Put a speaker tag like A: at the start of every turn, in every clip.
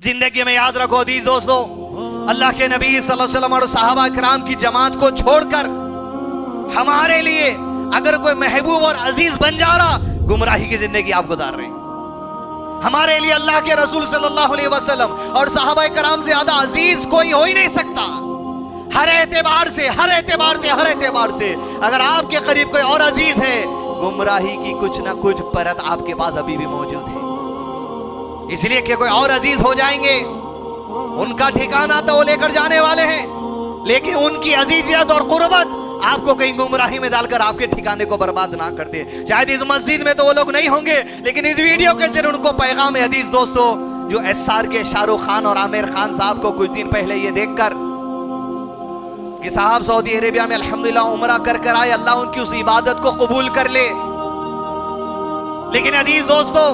A: जिंदगी में याद रखो अजीज दोस्तों, अल्लाह के नबी सल्लल्लाहु अलैहि वसल्लम और सहाबा किराम की जमात को छोड़कर हमारे लिए अगर कोई महबूब और अजीज बन जा रहा, गुमराही की जिंदगी आप गुजार रहे हैं। हमारे लिए अल्लाह के रसूल सल्लल्लाहु अलैहि वसल्लम और सहाबा किराम से ज्यादा अजीज कोई हो ही नहीं सकता। हर एतबार से, हर एतबार से, हर एतबार से अगर आपके करीब कोई और अजीज है, गुमराही की कुछ ना कुछ परत आपके पास अभी भी मौजूद है। इसलिए कि कोई और अजीज हो जाएंगे, उनका ठिकाना तो वो लेकर जाने वाले हैं, लेकिन उनकी अजीजियत और कुर्बत आपको कहीं गुमराही में डालकर आपके ठिकाने को बर्बाद ना कर दे। शायद इस मस्जिद में तो वो लोग नहीं होंगे, लेकिन इस वीडियो के जरिए उनको पैगाम है हदीस दोस्तों, जो एसआर के शाहरुख खान और आमिर खान साहब को कुछ दिन पहले ये देखकर कि साहब सऊदी अरेबिया में अल्हम्दुलिल्लाह उमरा कर आए, अल्लाह उनकी उस इबादत को कबूल कर ले। लेकिन अजीज दोस्तों,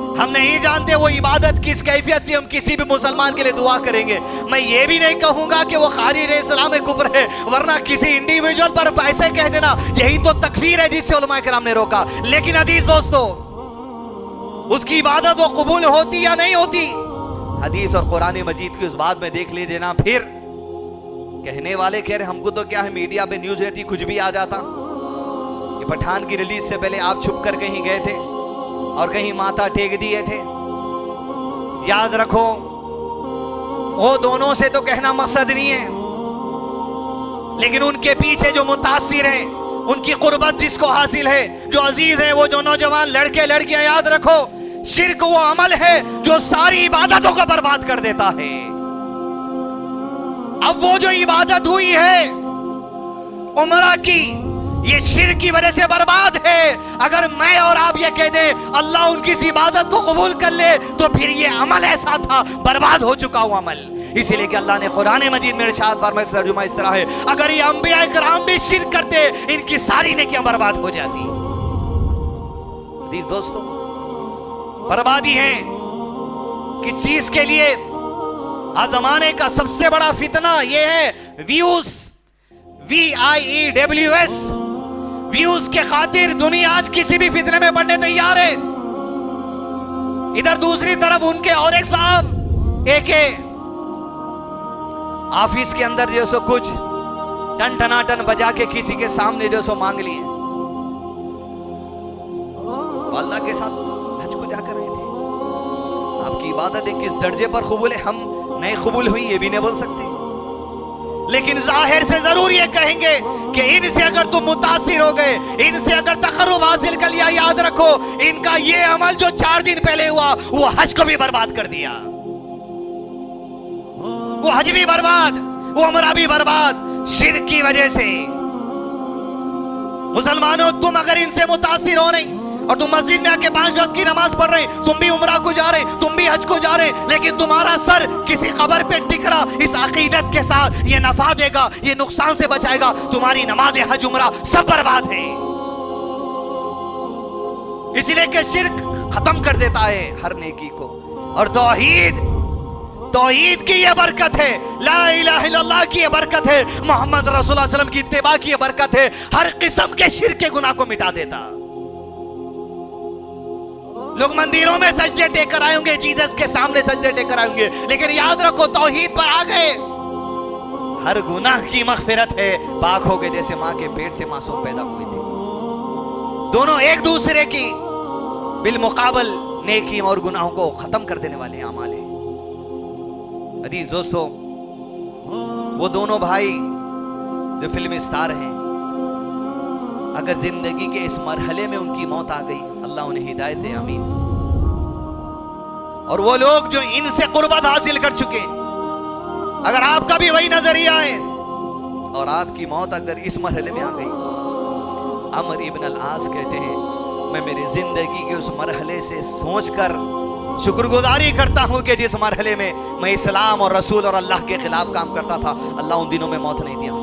A: हम नहीं जानते वो इबादत किस कैफियत से हम किसी भी मुसलमान के लिए दुआ करेंगे। मैं ये भी नहीं कहूंगा कि वो खारिज इस्लाम में कुफ्र है, वरना किसी इंडिविजुअल पर ऐसे कह देना यही तो तकफीर है जिससे उलमा किराम ने रोका। लेकिन अजीज दोस्तों, उसकी इबादत वो कबूल होती या नहीं होती, हदीस और कुरान मजीद की उस बात में देख लीजिए ना। फिर कहने वाले कह रहे हमको तो क्या है, मीडिया पे न्यूज रहती कुछ भी आ जाता कि पठान की रिलीज से पहले आप छुप कर कहीं गए थे और कहीं माथा टेक दिए थे। याद रखो, वो दोनों से तो कहना मकसद नहीं है, लेकिन उनके पीछे जो मुतासिर हैं, उनकी कुर्बत जिसको हासिल है, जो अजीज है, वो जो नौजवान लड़के लड़कियां, याद रखो शिर्क वो अमल है जो सारी इबादतों को बर्बाद कर देता है। अब वो जो इबादत हुई है उमरा की, ये शिर्क की वजह से बर्बाद है। अगर मैं और आप ये कह दें अल्लाह उनकी इस इबादत को कबूल कर ले, तो फिर ये अमल ऐसा था बर्बाद हो चुका हुआ अमल। इसीलिए कि अल्लाह ने कुरान मजीद में इरशाद फरमाया, तर्जुमा इस तरह है, अगर ये अंबिया किराम भी शिर्क करते, इनकी सारी नेकियां बर्बाद हो जाती। दोस्तों, बर्बादी है किस चीज के लिए? आज जमाने का सबसे बड़ा फितना यह है व्यूज, VIEWS, व्यूज के खातिर दुनिया आज किसी भी फितने में पड़ने तैयार है। इधर दूसरी तरफ उनके और एक साहब एक ऑफिस के अंदर जो सो कुछ टन टनाटन बजा के किसी के सामने जो सो मांग लिए, अल्लाह के साथ हज को जाकर रहे थे। आपकी इबादतें किस दर्जे पर कबूल है, हम नहीं कबूल हुई ये भी नहीं बोल सकते, लेकिन जाहिर से जरूर ये कहेंगे कि इनसे अगर तुम मुतासिर हो गए, इनसे अगर तकर्रुब हासिल कर लिया, याद रखो इनका ये अमल जो 4 दिन पहले हुआ वो हज को भी बर्बाद कर दिया। वो हज भी बर्बाद, वो उमरा भी बर्बाद, शिर्क की वजह से। मुसलमानों, तुम अगर इनसे मुतासिर हो नहीं और तुम मस्जिद में आके 5 वक्त की नमाज पढ़ रहे, तुम भी उमरा को जा रहे, तुम भी हज को जा रहे, लेकिन तुम्हारा सर किसी कब्र पे टिक रहा, इस अकीदत के साथ ये नफा देगा, ये नुकसान से बचाएगा, तुम्हारी नमाज हज उमरा सब बर्बाद है। इसीलिए कि शिर्क खत्म कर देता है हर नेकी को, और तौहीद की ये बरकत है, ला इलाहा इल्लल्लाह की ये बरकत है, मोहम्मद रसूलुल्लाह सल्लल्लाहु अलैहि वसल्लम की इत्तिबा की ये बरकत है, हर किस्म के शिर्क के गुनाह को मिटा देता। लोग मंदिरों में सजदे टेकर आएंगे, जीसस के सामने सजदे टेकर आएंगे, लेकिन याद रखो तौहीद पर आ गए, हर गुनाह की मगफिरत है, पाक हो गए जैसे मां के पेट से मासूम पैदा हुए थे। दोनों एक दूसरे की बिलमुकाबल नेकी और गुनाहों को खत्म कर देने वाले अमाल हैं। अजीज दोस्तों, वो दोनों भाई जो फिल्म स्टार हैं, अगर जिंदगी के इस मरहले में उनकी मौत आ गई, अल्लाह उन्हें हिदायत दे, आमीन। और वो लोग जो इनसे कुर्बत हासिल कर चुके, अगर आपका भी वही नजरिया है और आपकी मौत अगर इस मरहले में आ गई, अमर इब्न अल-आस कहते हैं, मैं मेरी जिंदगी के उस मरहले से सोचकर शुक्रगुजारी करता हूं कि जिस मरहले में मैं इस्लाम और रसूल और अल्लाह के खिलाफ काम करता था, अल्लाह उन दिनों में मौत नहीं दिया।